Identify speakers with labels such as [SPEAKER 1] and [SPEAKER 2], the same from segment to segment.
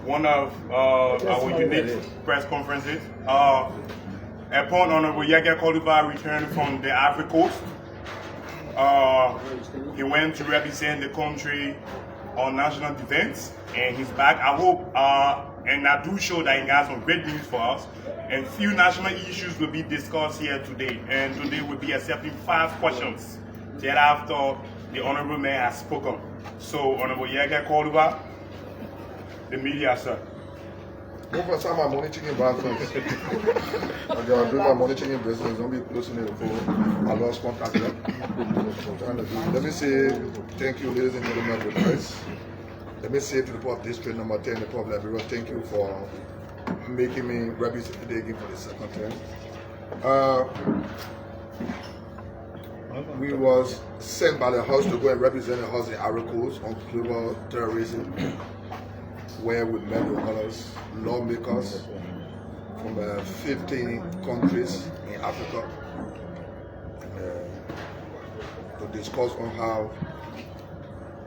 [SPEAKER 1] one of our unique press conferences. Upon Honorable Yekeh Kolubah returned from the Ivory Coast, he went to represent the country on national defense, and he's back. I hope, and I do show that he has some great news for us, and few national issues will be discussed here today. And today we'll be accepting 5 questions thereafter the Honorable Mayor has spoken. So, Honorable Yekeh Kolubah, the media, sir.
[SPEAKER 2] Move for some money chicken back first. I'm doing my money chicken business. Don't be closing it before I lost contact. Let me say thank you, ladies and gentlemen of the press. Let me say to the Port District number 10, the Port Liberia, thank you for making me represent today again for the second time. We was sent by the House to go and represent the House in Ivory Coast on global terrorism, where we met with others, lawmakers from 15 countries in Africa, and, to discuss on how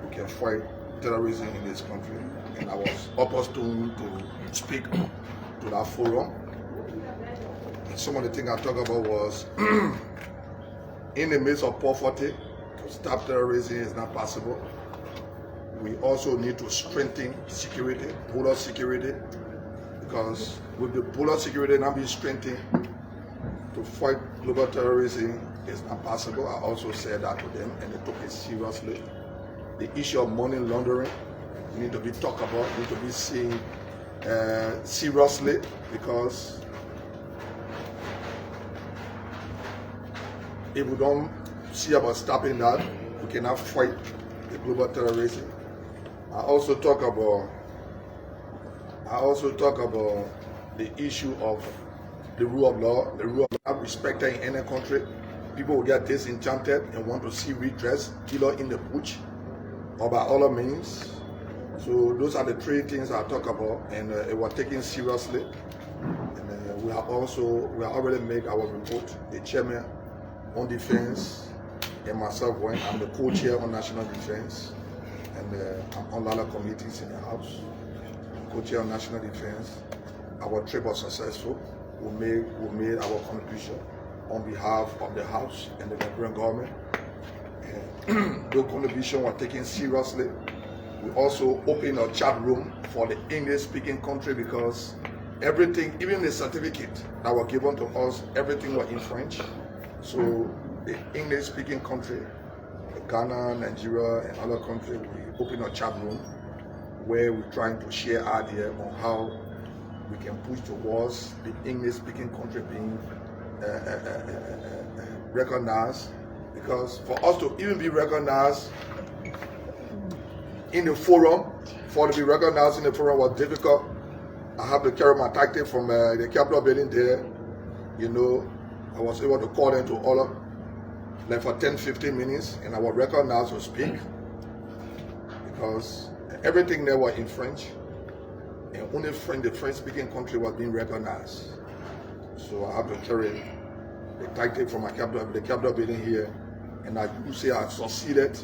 [SPEAKER 2] we can fight terrorism in this country. And I was opportune to speak to that forum. And some of the things I talked about was in the midst of poverty, to stop terrorism is not possible. We also need to strengthen security, border security, because with the border security not being strengthened, to fight global terrorism is not possible. I also said that to them, and they took it seriously. The issue of money laundering need to be talked about, need to be seen seriously, because if we don't see about stopping that, we cannot fight the global terrorism. I also talk about the issue of the rule of law, respected in any country. People will get disenchanted and want to see redress, either in the bush or by other means. So those are the 3 things I talk about, and it was taken seriously. And we have already made our report. The chairman on defense and myself, when I'm the co-chair on national defense, and I'm on other committees in the House, co-chair on national defense. Our trip was successful. We made our contribution on behalf of the House and the Liberian government. And those contributions were taken seriously. We also opened a chat room for the English-speaking country, because everything, even the certificate that were given to us, everything was in French. So the English-speaking country, Ghana, Nigeria, and other countries, we open a chat room where we're trying to share ideas on how we can push towards the English-speaking country being recognized. Because for us to even be recognized in the forum, for to be recognized in the forum was difficult. I have to carry my tactic from the Capitol building there. You know, I was able to call them to order, like for 10-15 minutes, and I was recognized to speak, because everything there was in French, and only the French-speaking country was being recognized. So I have to carry the tactic from the Capitol building here, and I do say I succeeded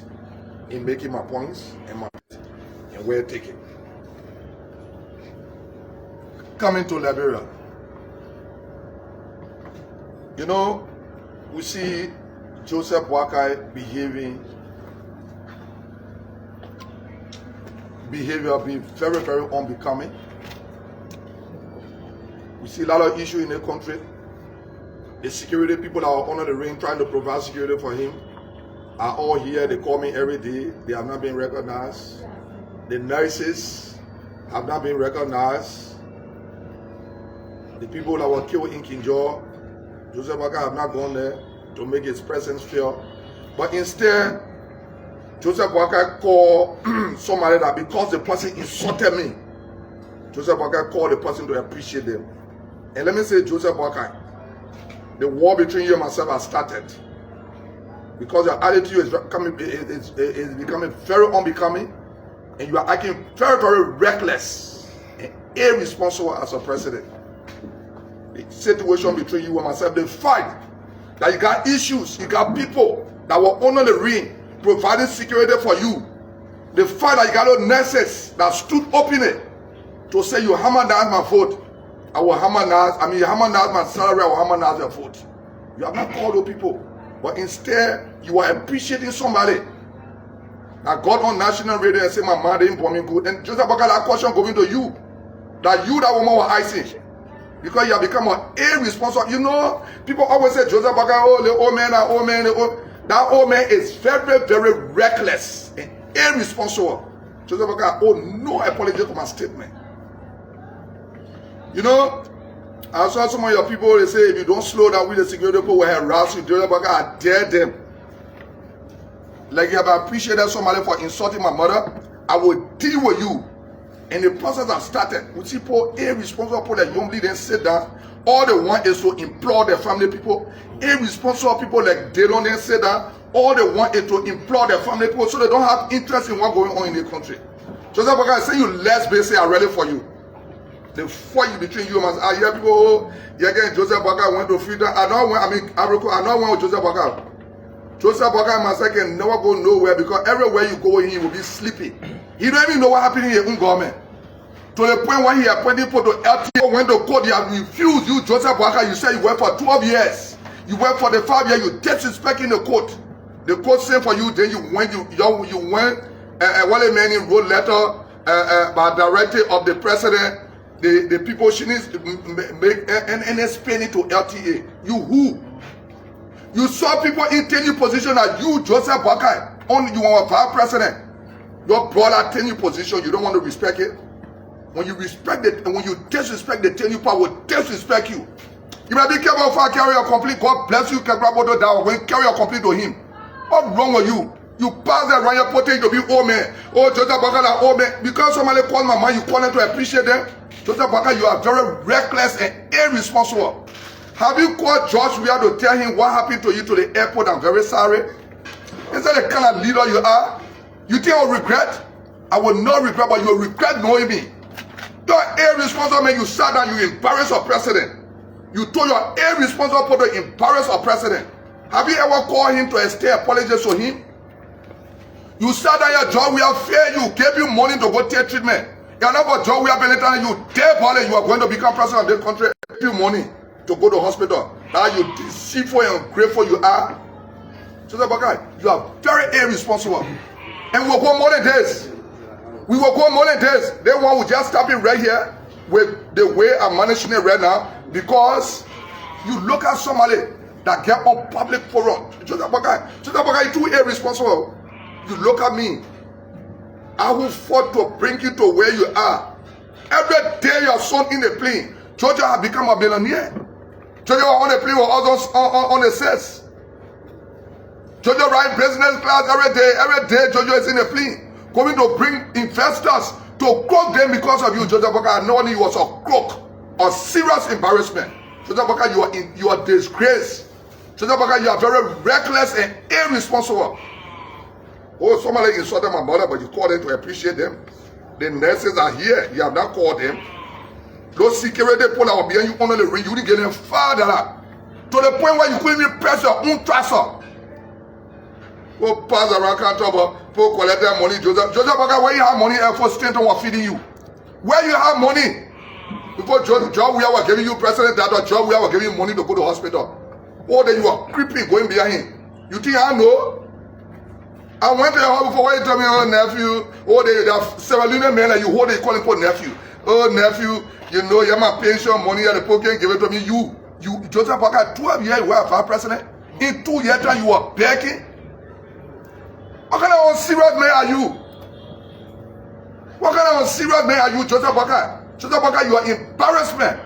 [SPEAKER 2] in making my points and well taken. Coming to Liberia, you know, we see Joseph Boakai behavior being very, very unbecoming. We see a lot of issues in the country. The security people that are under the ring trying to provide security for him are all here. They call me every day. They have not been recognized. The nurses have not been recognized. The people that were killed in Kinjor, Joseph Boakai have not gone there to make his presence felt. But instead, Joseph Boakai called somebody that because the person insulted me, Joseph Boakai called the person to appreciate them. And let me say, Joseph Boakai, the war between you and myself has started. Because your attitude is becoming very unbecoming, and you are acting very, very reckless and irresponsible as a president. The situation between you and myself, the fight, that you got issues, you got people that were under the ring providing security for you. The fact that you got those nurses that stood open it to say you harmonize my vote. I will harmonize, you harmonize my salary, I will harmonize your vote. You have not called those people. But instead, you are appreciating somebody. I got on national radio and say my man didn't born me good. And Joseph Boakai, that question going to you. That woman was icing. Because you have become an irresponsible. You know, people always say Joseph Boakai, oh, the old man, that old man is very, very reckless and irresponsible. Joseph Boakai, oh, no apology to my statement. You know, I saw some of your people, they say, if you don't slow down with the security people will harass you. Joseph Boakai, I dare them. Like you have appreciated somebody for insulting my mother, I will deal with you. And the process has started. We see people, irresponsible people that young then sit down. All they want is to implore their family people. Irresponsible people like they don't then sit down. All they want is to implore their family people so they don't have interest in what's going on in the country. Joseph Boakai say you less basic are ready for you. The fight between you and I hear people, oh, Yekeh Joseph Boakai went to freedom. I don't want Joseph Boakai. Joseph Boakai myself can never go nowhere because everywhere you go, he will be sleeping. He don't even know what happened in his own government. To the point where he appointed people to LTO, when the court, they have refused you, Joseph Boakai. You say you work for 12 years. You work for the 5 years, you disrespecting the court. The court sent for you, then you went, what a man wrote letter by directive of the president. The people she needs to make and explain it to LTA. You who? You saw people in tenure position that you, Joseph Boakai, only you are vice president. Your brother tenure position, you don't want to respect it. When you respect it, and when you disrespect the tenure power, will disrespect you. You might be careful if I carry your complete. God bless you, can grab auto down when carry your complete to him. What's wrong with you? You pass that around your potential to be old man. Oh, Joseph Boakai, old man. Because somebody called my man, you call them to appreciate them. Joseph Boakai, you are very reckless and irresponsible. Have you called George Weah to tell him what happened to you to the airport? I'm very sorry. Is that the kind of leader you are? You think I will regret? I will not regret, but you will regret knowing me. You're irresponsible man. You sat down, you embarrassed our president. You told your irresponsible people to embarrass our president. Have you ever called him to extend apologies to him? You sat down your job, we have failed you, gave you money to go take treatment. You are not for job, we have been letting you dare Pauline, you are going to become president of this country, give you money to go to hospital. Now you deceitful and ungrateful you are. Joseph Boakai, you are very irresponsible. And we will go more than this. We will go more than this. They want to just stop it right here with the way I'm managing it right now because you look at somebody that get on public forum. Joseph Boakai, you too irresponsible. You look at me. I will fight to bring you to where you are. Every day your son in the plane, Georgia has become a millionaire. Georgia on the plane with others on the sets. Georgia ride business class every day Georgia is in the plane. Going to bring investors to croak them because of you, Joseph Boakai. Not only was a croak, a serious embarrassment. Joseph Boakai, you are disgraced. Joseph Boakai, you are very reckless and irresponsible. Oh, somebody insulted my mother, but you called them to appreciate them. The nurses are here. You have not called them. Those security people that were behind you on the ring, you didn't get them farther. To the point where you couldn't even press your own trouser. Go pass around, can't trouble. Go collect their money. Joseph Boakai, where you have money for Stanton was feeding you? Where you have money? Before George Weah was giving you president, that or George Weah was giving you money to go to hospital. Oh, then you are creeping, going behind him. You think I know? I went to your house before you told me, oh, nephew. Oh, there are several men that you hold, they call him for nephew. Oh, nephew, you know, you have my pension money at the pocket, give it to me. You, Joseph Boakai, 12 years, you were a president. In 2 years' time, you were begging. What kind of unserious man are you? What kind of unserious man are you, Joseph Boakai? Joseph Boakai, you are embarrassment.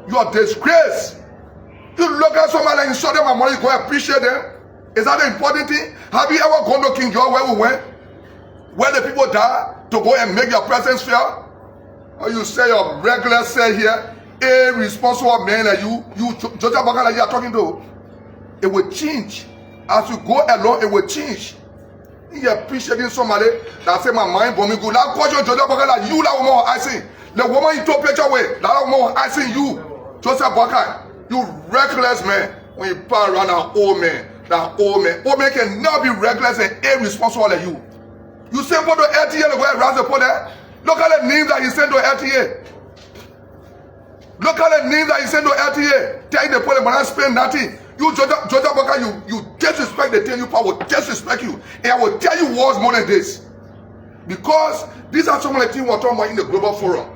[SPEAKER 2] You are disgrace. You look at somebody and show them my money, go appreciate them. Is that the important thing? Have you ever gone to King George where we went? Where the people die to go and make your presence feel? Or you say your regular say here, irresponsible man like you Joseph Boakai like you are talking to. It will change. As you go along, it will change. You appreciating somebody that say my mind for me good. That question Joseph Boakai like you, that woman I see. The woman you took picture with, that woman I see you. Joseph Boakai, you reckless man. When you pass around an old man. That old man can now be reckless and irresponsible like you. You send for the LTA to go and raise the there. Look at the names that he sent to LTA. Look at the names that he sent to LTA. Tell the police, but I spend nothing. You, Joseph Boakai, you disrespect the thing you power, will disrespect you. And I will tell you words more than this. Because these are some of the things we're talking about in the global forum.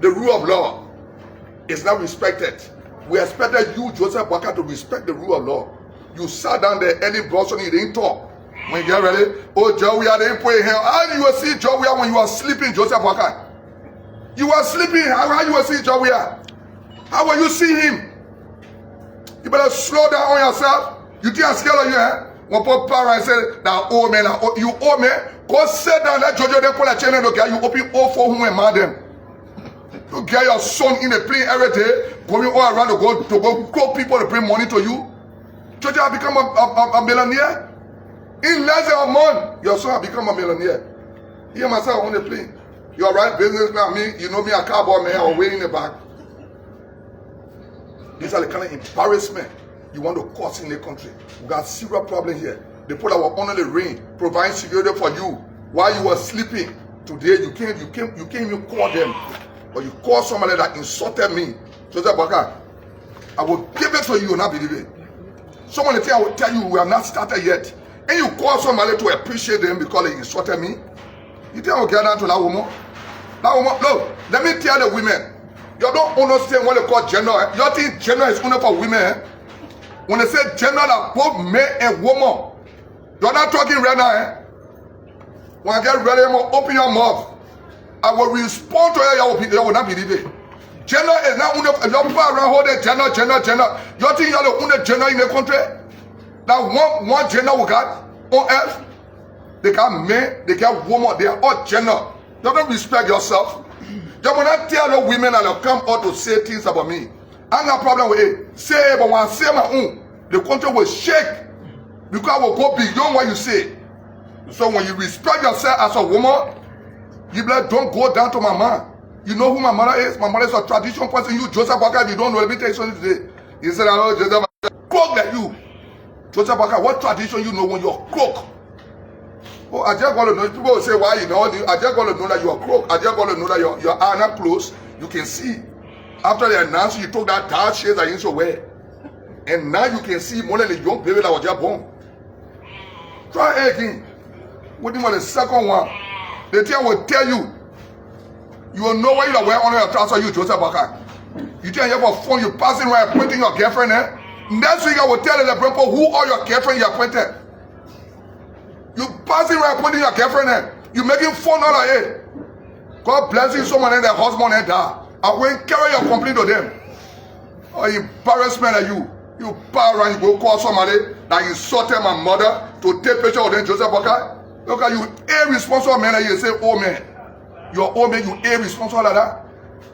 [SPEAKER 2] The rule of law is not respected. We expected you, Joseph Boakai, to respect the rule of law. You sat down there, early blossom, you didn't talk. When you get ready, oh, Joey, I didn't put here. How you will see Joey when you are sleeping, Joseph Boakai? You are sleeping. How you will see Joey? How will you see him? You better slow down on yourself. You think I'm scared of you, eh? One poor parent said, now, oh man, you owe me. Go sit down, let Jojo then pull a chain and look at you open all for whom and madam. You get your son in a plane every day, going all around to go call people to bring money to you. Jojo have become a millionaire. In less than a month, your son have become a millionaire. Here myself on the plane. You are right business now, me, you know me a cowboy man or way in the back. These are the kind of embarrassment you want to cause in the country. We got serious problem here. The people that were under the rain, providing security for you while you were sleeping. Today you can't even call them. But you call somebody that insulted me. Joseph Boakai, I will give it to you, you will not believe it. Some of the things I will tell you, we have not started yet. And you call somebody to appreciate them because they insulted me. You think I will get down to that woman? That woman, look, let me tell the women. You don't understand what they call gender. You think gender is only for women. Eh? When they say gender, that both men and woman. You're not talking right now. Eh? When I get ready, I'm going to open your mouth. I will respond to you. You will not believe it. Gender is not only for you people around holding gender. You think you're the only gender in the country? That one gender we got on earth. They got men, they got women. They are all gender. You don't respect yourself. You will not tell the women that will come out to say things about me. I have no problem with it. Say it, but when I say my own, the country will shake. Because I will go beyond what you say. So when you respect yourself as a woman, you don't go down to my man. You know who my mother is? My mother is a traditional person. You, Joseph Boakai, if you don't know, let me tell you something today. He said, I know Joseph Boakai. Crook like you. Joseph Boakai, what tradition you know when you're crook? Oh, I just want to know. People will say, why you know? I just want to know that you are crook. I just want to know that your eye not closed. You can see. After they announced you took that dark shades that you used to wear. And now you can see more than the young baby that was just born. Try again. What do you want the second one? The thing will tell you. You will know where you are wearing under your trousers, you Joseph Boakai. You think you have a phone, you passing around pointing your girlfriend, eh? Next week I will tell the people who are your girlfriend you are pointing. You passing around pointing your girlfriend, eh? You making fun out of it. God bless you, someone and their husband and die. I will carry your complaint to them. Oh, embarrassment of you. You power around, you go call somebody that insulted my mother to take picture of them, Joseph Boakai. Look at you, irresponsible man, and you say, oh man. You're old man, you irresponsible like that.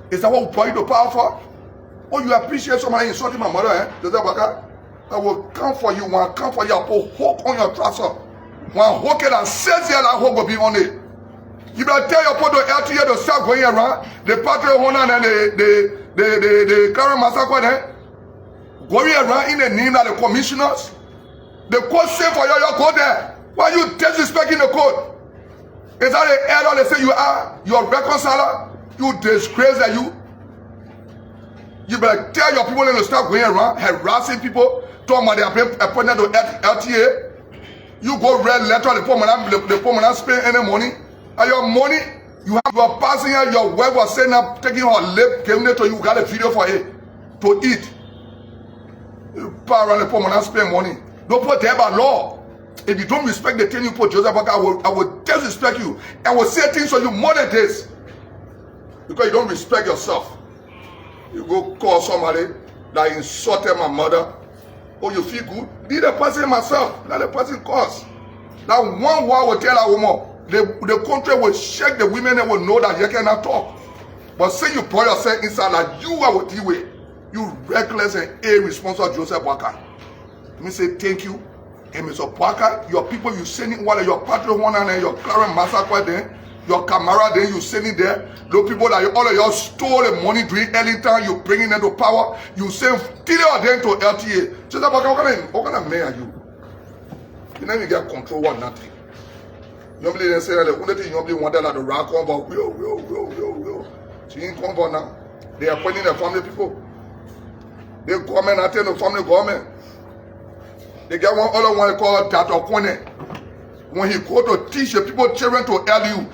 [SPEAKER 2] Is that what we brought you to power for? Oh, you appreciate somebody insulting my mother, eh? Joseph Boakai? I will come for you. When I come for you, I'll put hook on your trouser. When I hook it and says here, that hook will be on it. You better tell your people to LTA to start going around. The Patriot Honor and the current massacre there. Going around in the name of the commissioners. The code say for you, you go there. Why are you disrespecting the code? Is that the error they say you are? You are reconciler? You disgrace that you? You better tell your people to start going around harassing people. Talking about they have been appointed to LTA. You go read letter, the poor man spend any money. And your money, you are passing here, your wife was saying up, taking her lip, came there to you, got a video for it to eat. You power around the poor man spend money. Don't put that by law. If you don't respect the thing you put, Joseph Boakai, I will disrespect you. I will say things to you more than this. Because you don't respect yourself. You go call somebody that insulted my mother. Oh, you feel good? Be the person myself. Let the person cause. That one word will tell a woman. The country will shake the women and will know that you cannot talk. But say you pour yourself inside like you are with you. You reckless and irresponsible Joseph Boakai. Let me say thank you. And Mr. Boakai, your people you sending while your Patriot one and your current massacre there, your camera there you sending there, those people that all of y'all stole the money during early time, you bringing them to power, you send 3 of them to LTA. Joseph Boakai, what kind of man are you? You never get control of nothing. Normally they say that the only thing you normally want that the rock on, but will. She ain't come for now. They are appointing the family people. The government attend the family government. They get one other one called Dr. Kone. When he go to teach the people children to LU,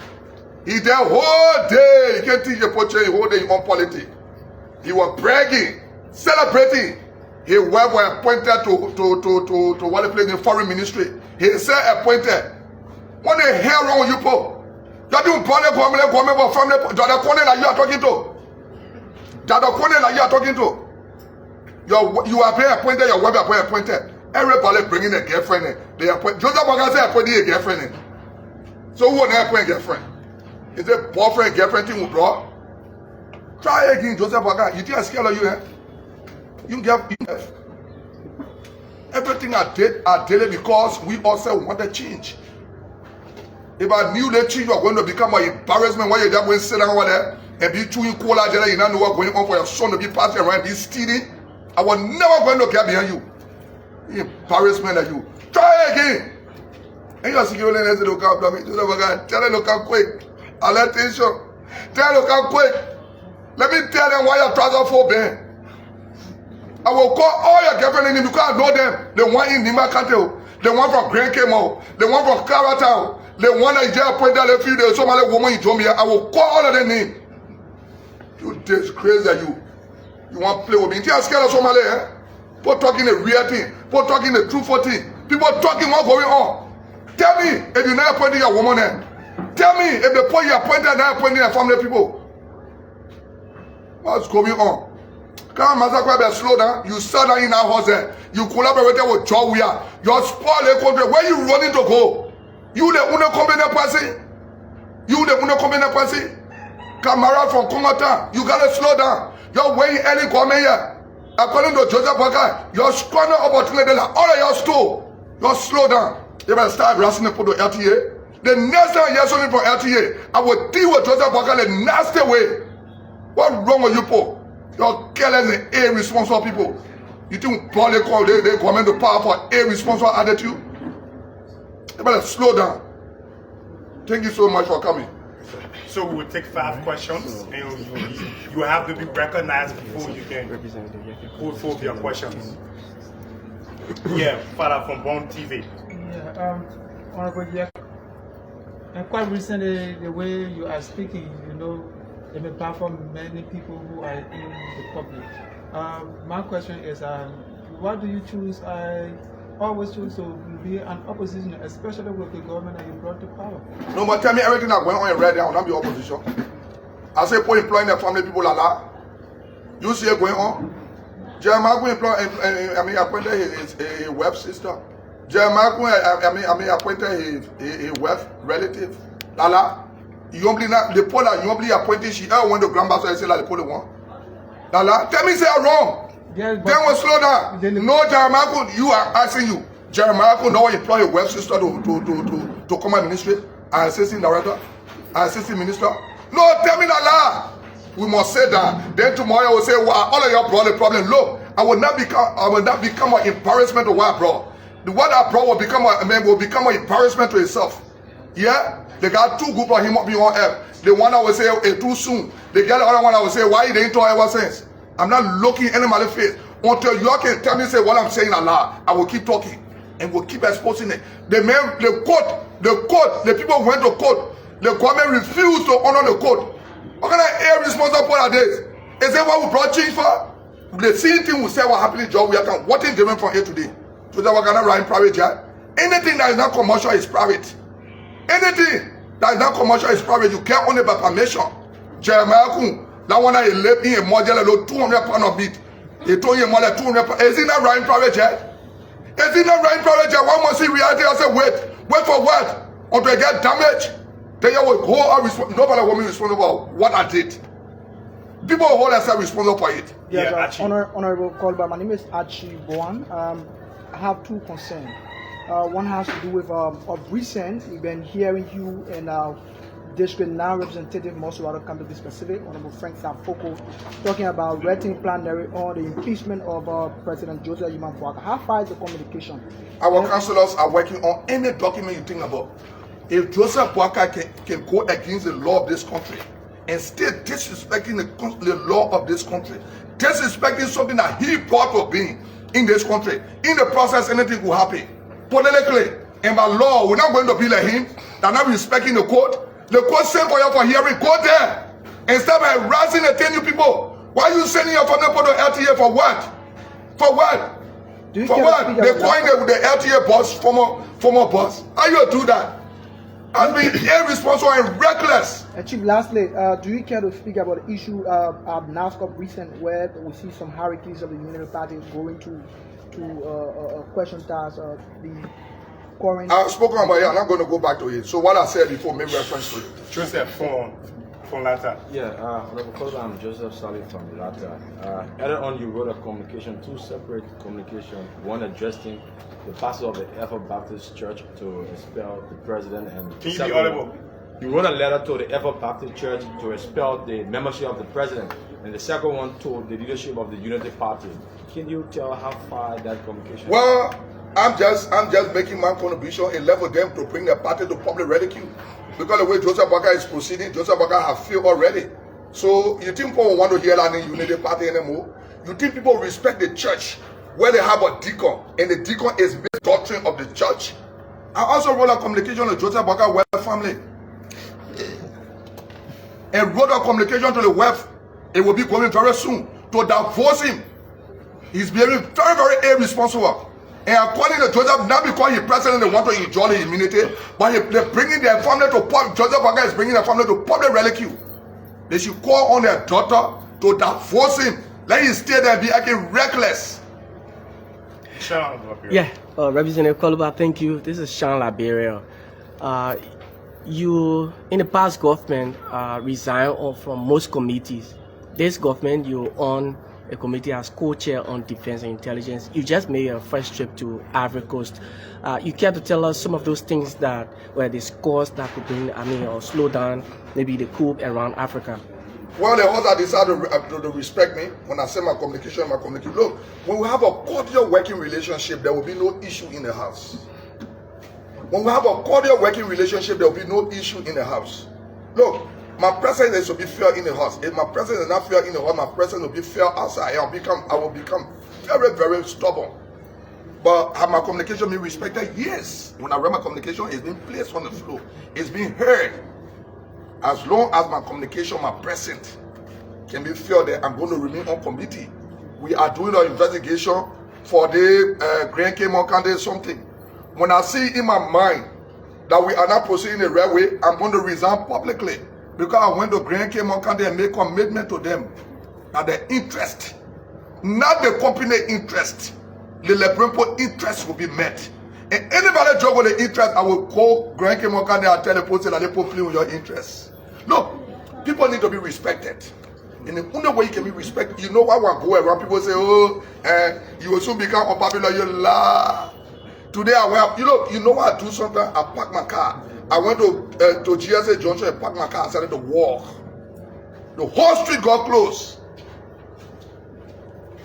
[SPEAKER 2] he there whole day. He can't teach the people children whole day on politics. He was bragging, celebrating. His wife was appointed to what they play in the foreign ministry. He said appointed. What the hell wrong with you people? You doing politics, government, but family. Dr. Kone that you are talking to. Dr. Kone that you are talking to. You are being appointed. Your wife is appointed. Everybody bringing a girlfriend in. They appoint. Joseph Boakai say appointing a girlfriend in. So who want to appoint a girlfriend? Is it boyfriend, girlfriend thing with bro? Try again, Joseph Boakai. You think I'm scared of you, eh? You get everything I did because we also want to change. If I knew that change was going to become an embarrassment, why you just going to sit down over there and be chewing cola, you don't know what's going on for your son to be passing around, be stealing. I was never going to get behind you. The embarrassment of you. Try again. And you're security and say, look out, tell them, look out quick. I'll let attention. Tell them, look out quick. Let me tell them why you're transphobic. I will call all your girlfriends in because I know them. The one in Nima Kante, the one from Grand Kemo, the one from Karatao, the one that just appointed a few days, Somali woman in Jomia. I will call all of their names. You disgrace that you. You want to play with me? You're scared of Somali, eh? People talking the real thing. People talking the truthful thing. People talking what's going on. Tell me if you're not appointing your woman there. Tell me if the point you appointed not appointing your family people. What's going on? Come Master, slow down. You sat down in our house there. You collaborated with Joe Weah. You're spoiling the country. Where you running to go? You the one company person? You the one company person? Camara from Kongota. You gotta slow down. You're weighing any comment here. According to Joseph Boakai, you're squandering opportunity like all of your store. You're slow down. You better start harassing the people to LTA. The next time you're something from LTA, I will deal with Joseph Boakai the nasty way. What's wrong with you people? You're careless and irresponsible people. You think political they come into power for irresponsible attitude? You better slow down. Thank you so much for coming.
[SPEAKER 1] So we will take 5 questions, and you have to be recognized before you can put forth your questions. Yeah, Father from Bon TV.
[SPEAKER 3] Yeah, Honorable Yekeh. And quite recently, the way you are speaking, you know, it may baffle many people who are in the public. My question is, why do you choose? I always choose to be an opposition, especially with the government that you brought to power.
[SPEAKER 2] No, but tell me everything that went on in Red, I will not be opposition. I say, people employing their family people like that. You see it going on? Jeremiah appointed his web sister. Jeremiah appointed his web relative. Lala. You only not the Pola, you only appointed she when the grandmaster say like the Pola one. Lala, tell me say I'm wrong.
[SPEAKER 3] Yes,
[SPEAKER 2] then we'll slow down. No, Jeremiah, you are asking you. Jeremiah no employ a web sister to come administrate, an assistant director, an assistant minister. No, tell me Lala. We must say that. Then tomorrow I will say, well, all of your problem. Look, I will not become an embarrassment to what I brought. What I brought will become an embarrassment to itself. Yeah? They got 2 groups of him up on F. The one that will say too soon. They get the other one that will say, why you didn't talk ever since? I'm not looking anybody's face. Until you all can tell me say what I'm saying Allah, I will keep talking and will keep exposing it. The people went to court. The government refused to honor the court. What kind of irresponsible people are this? Is that what we brought change for? The same thing we say what happened in job we can what is different from here today? So that we're gonna run private jet. Anything that is not commercial is private. Anything that is not commercial is private. You can't own it by permission. Jeremiah Kun, that one that he left in a model alone, 200 pounds of meat. He told you more than 200 pounds. Is he not running private jet? Is he not running private jet? One must see reality. I said, wait for what? Until I get damaged. Then you will hold nobody will be responsible for what I did. People will hold themselves responsible for it.
[SPEAKER 4] Yes, Honorable Kolubah, my name is Archie Boan. I have 2 concerns. One has to do with of recent, we've been hearing you and district now representative Mosuado come to be specific, Honorable Frank Safoko, talking about writing plenary on the impeachment of President Joseph Boakai. How far is the communication?
[SPEAKER 2] Our councillors are working on any document you think about. If Joseph Boakai can go against the law of this country, and still disrespecting the law of this country, disrespecting something that he brought for being in this country. In the process, anything will happen. Politically and by law, we're not going to be like him. They're not respecting the court. The court sent for you for hearing. Go there and stop harassing and telling you people. Why are you sending your family to LTA for what? For what? For what? They're calling the LTA boss, former boss. How you do that? I'm being irresponsible and reckless.
[SPEAKER 4] Chief, lastly, do you care to speak about the issue of NASCOP recent where we see some hierarchies of the Unity Party going to question task the current...
[SPEAKER 2] I've spoken about it. I'm not going to go back to it. So what I said before made reference to it.
[SPEAKER 1] Joseph from Lata.
[SPEAKER 5] Yeah, Honorable Kolubah, I'm Joseph Salih from Lata. Earlier on, you wrote a communication, two separate communications, one addressing the pastor of the Effa Baptist Church to expel the president, and
[SPEAKER 1] can you be audible?
[SPEAKER 5] You wrote a letter to the Effa Baptist Church to expel the membership of the president, and the second one to the leadership of the Unity Party. Can you tell how far that communication?
[SPEAKER 2] Well, I'm just making my contribution and level them to bring the party to public ridicule. Because the way Joseph Boakai is proceeding, Joseph Boakai have failed already. So you think people want to hear that in Unity Party anymore? You think people respect the church where they have a deacon, and the deacon is the doctrine of the church? I also wrote a communication to Joseph Boakai Web family. And wrote a communication to the Web. It will be coming very soon to divorce him. He's behaving very, very irresponsible. And according to Joseph, not because he's president, they want to enjoy the immunity, but they're bringing their family to public. Joseph Boakai is bringing their family to public ridicule. They should call on their daughter to divorce him. Let him stay there and be acting reckless.
[SPEAKER 6] Yeah, Representative Kolubah, thank you. This is Sean Liberia. You, in the past government, resigned from most committees. This government, you on a committee as co-chair on defense and intelligence. You just made your first trip to Ivory Coast. You care to tell us some of those things that were discussed that could bring, or slow down maybe the coup around Africa?
[SPEAKER 2] Well, the ones that decided to respect me when I say my communication. Look, when we have a cordial working relationship, there will be no issue in the house. When we have a cordial working relationship, there will be no issue in the house. Look, my presence is to be fair in the house. If my presence is not fair in the house, my presence will be fair outside. I will become very, very stubborn. But have my communication been respected? Yes. When I read my communication, it's been placed on the floor. It's been heard. As long as my communication, my presence can be fair, that I'm going to remain on committee. We are doing an investigation for the Grand Cayman candidate something. When I see in my mind that we are not proceeding the right way, I'm going to resign publicly. Because I went to Grand Cayman County and make commitment to them that the interest, not the company interest, the Liberian interest will be met. And anybody job with the interest, I will call Grand Cayman County and tell the person that they put play with your interests. Look, people need to be respected. And the only way you can be respected, you know why I go around, people say, oh, you will soon become unpopular, you lie. Today I went, you know what I do sometimes? I park my car. I went to GSA Junction and parked my car and started to walk. The whole street got closed.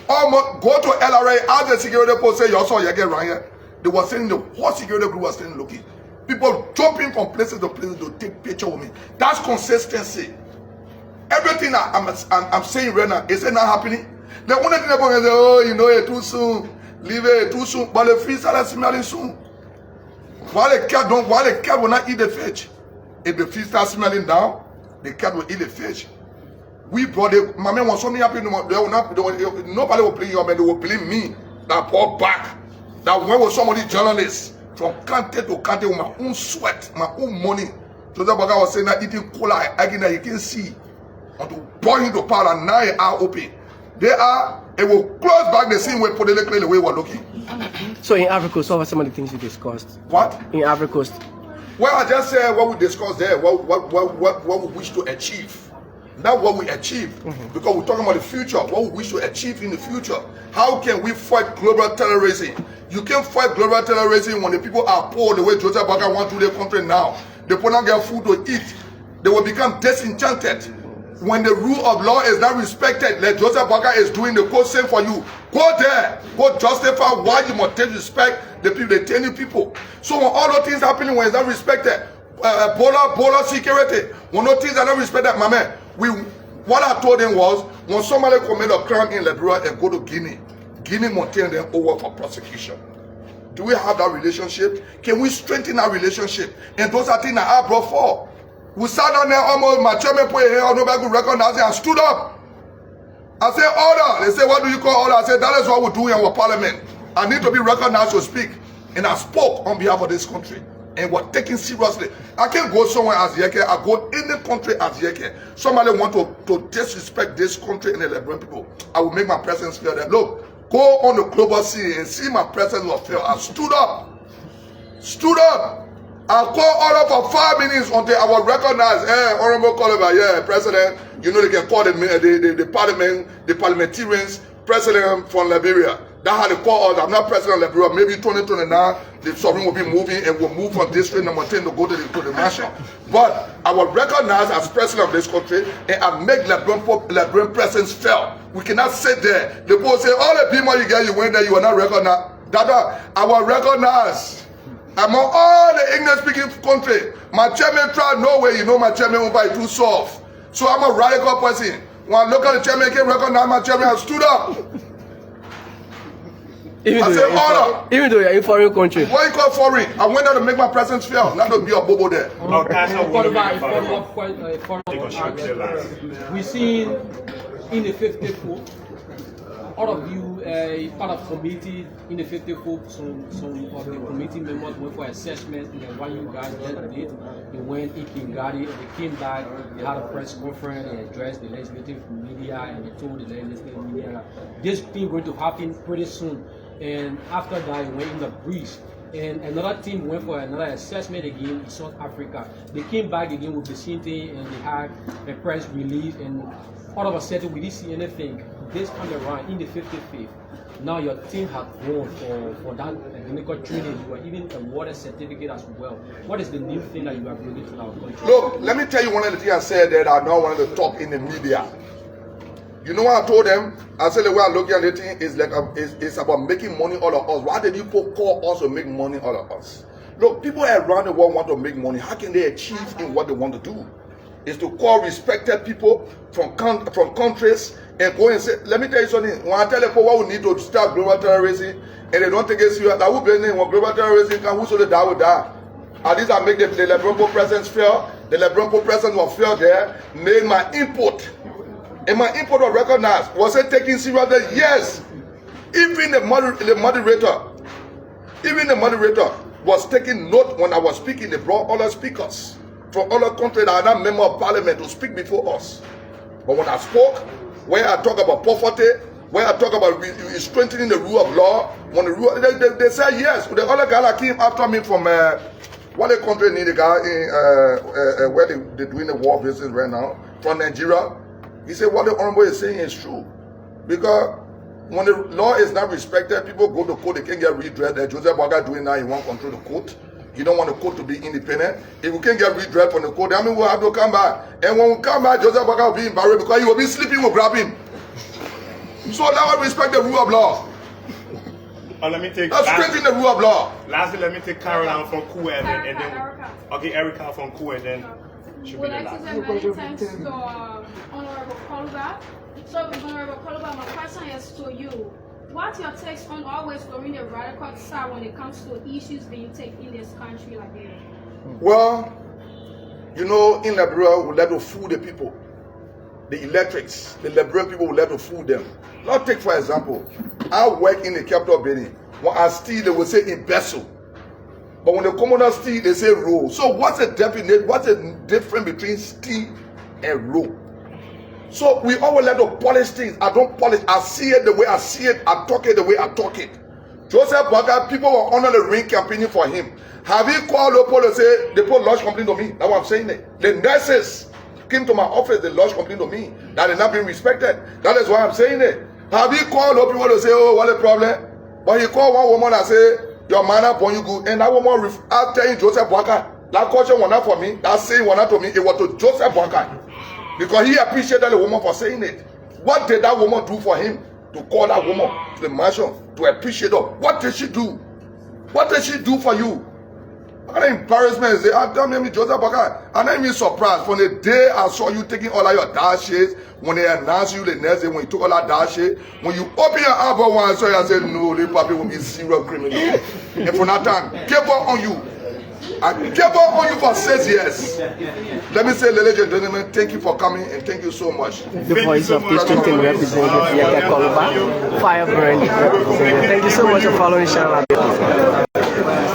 [SPEAKER 2] Almost go to LRA, ask the security post, say, you also Yekeh around here. They were saying the whole security group was standing looking. People jumping from places to places to take picture with me. That's consistency. Everything I'm saying right now, is it not happening? The only thing about is, oh, you know it too soon. Leave it too soon. But the fish are smelling soon. While the cat will not eat the fish. If the fish starts smelling down, the cat will eat the fish. We brought it. My man was so happy. Nobody will blame you, man. They will blame me. That brought back. That when was somebody journalist from country to country with my own sweat, my own money. Joseph Boakai was saying that eating cola, again that he can see. And to pour him to power, and now they are open. It will close back the same way politically the way we're looking.
[SPEAKER 6] So in Ivory Coast, what were some of the things you discussed?
[SPEAKER 2] What?
[SPEAKER 6] In Ivory Coast.
[SPEAKER 2] Well, I just said what we discussed there, what we wish to achieve. Not what we achieve, because we're talking about the future, what we wish to achieve in the future. How can we fight global terrorism? You can't fight global terrorism when the people are poor the way Joseph Boakai wants to their country now. They put not get food to eat. They will become disenchanted. When the rule of law is not respected, like Joseph Boakai is doing the code same for you. Go there. Go justify why you must disrespect the people, the tiny people. So when all those things happening when it's not respected, border security, when those things are not respected, my man, What I told them was, when somebody commit a crime in Liberia and go to Guinea, Guinea maintain them over for prosecution. Do we have that relationship? Can we strengthen our relationship? And those are things that I brought for. We sat down there almost, my chairman put here, nobody could recognize it, and stood up. I said, order. They say, what do you call order? I said, that is what we do in our parliament. I need to be recognized to speak. And I spoke on behalf of this country. And we're taken seriously. I can't go somewhere as Yekeh. I go in the country as Yekeh. Somebody want to disrespect this country and the Liberian people. I will make my presence feel that. Look, go on the global scene and see my presence will feel. I stood up. Stood up. I call order for 5 minutes until I was recognized. Hey, Honorable Kolubah, yeah, President. You know they can call the parliamentarians president from Liberia. That's how they call us. I'm not president of Liberia. Maybe 2029, the sovereign will be moving and will move from district number 10 to go to the national. But I was recognized as president of this country and I make Liberian presence felt. We cannot sit there. The people say, all the people you get, you went there, you are not recognized. Dada, I was recognized. Among all the English-speaking country, my chairman tried nowhere. You know my chairman won't buy too soft. So I'm a radical person. When I look at the chairman, I can't recognize my chairman. I stood up.
[SPEAKER 6] Even though you're in foreign country.
[SPEAKER 2] What you call foreign? I went there to make my presence felt, not to be a bobo there.
[SPEAKER 7] We see in the 54, all of you, part of committee in the 54, some of the committee members went for assessment, and what you guys did, they went in Kingari, and they came back, they had a press conference, they addressed the legislative media, and they told the legislative media this thing going to happen pretty soon. And after that, it went in the breeze. And another team went for another assessment again in South Africa. They came back again with the same thing, and they had a press release, and all of a sudden we didn't see anything. This time around in the 55th, now your team has won for that clinical training. You are even awarded certificate as well. What is the new thing that you are bringing to our country?
[SPEAKER 2] Look, let me tell you one of the things I said that I don't want to talk in the media. You know what I told them? I said the way I look at the thing is like it's about making money all of us. Why did you call us to make money all of us? Look, people around the world want to make money. How can they achieve in what they want to do? Is to call respected people from countries and go and say, let me tell you something. When I tell people what we need to stop global terrorism and they don't take it serious, that will be when global terrorism can whosoever die will die. At least I make the Liberian presence fair. The Liberian presence was fair there. Made my input. And my input was recognized. Was it taken seriously? Yes. Even the moderator was taking note when I was speaking. They brought other speakers from other countries that are not members of parliament to speak before us. But when I spoke, where I talk about poverty, where I talk about strengthening the rule of law, when the rule, they said yes. The other guy that came after me from what the country need, the guy in where they're doing the war business right now, from Nigeria, he said what the honorable is saying is true. Because when the law is not respected, people go to court, they can't get redress. Joseph Boakai doing now, he won't control the court. You don't want the court to be independent. If we can't get redress from the court, I mean we'll have to come back. And when we come back, Joseph Boakai will be embarrassed because he will be sleeping, we'll grab him. So now we respect the rule of law.
[SPEAKER 1] Let me take.
[SPEAKER 2] Let's strengthen the rule of law.
[SPEAKER 1] Lastly, let me take Caroline from Kuwait and then okay, Erica from Kuwait, then should be the last.
[SPEAKER 8] Many thanks to Honorable Kolubah. So, Honorable Kolubah, my question is to you. What's your takes on always going the radical side when it comes to issues that you take in this country like this?
[SPEAKER 2] Well, you know, in Liberia, we let to fool the people. The electrics, the Liberian people will let to fool them. Now take for example, I work in the capital building. When I steal, they will say embezzle. But when the commoner steal, they say roll. So what's the difference between steal and roll? So we always let to polish things. I don't polish. I see it the way I see it. I talk it the way I talk it. Joseph Boakai, people were under the ring campaigning for him. Have you called the police and say, the police lodge complaint to me? That's what I'm saying. The nurses came to my office, they lodged complaint to me that they're not being respected. That is why I'm saying it. Have you called up people to say, oh, what a problem? But he called one woman and say, your man upon you good. And that woman, I'm telling Joseph Boakai, that question was not for me. That saying was not to me. It was to Joseph Boakai. Because he appreciated the woman for saying it. What did that woman do for him? To call that woman to the mansion, to appreciate her. What did she do? What did she do for you? And the embarrassment is, I tell me, Joseph Boakai, I'm not even surprised. From the day I saw you taking all of your dashes, when they announced you the next day, when you took all that dashes, when you open your eyes for one, so I said, no, the puppy will be serial criminal. And from that time, gave up on you. I gave up on you for 6 years. Let me say, ladies and gentlemen, thank you for coming and thank you so much.
[SPEAKER 6] The voice of District Representative Yekeh Kolubah, Firebrand representative. Thank you so much for following Channel.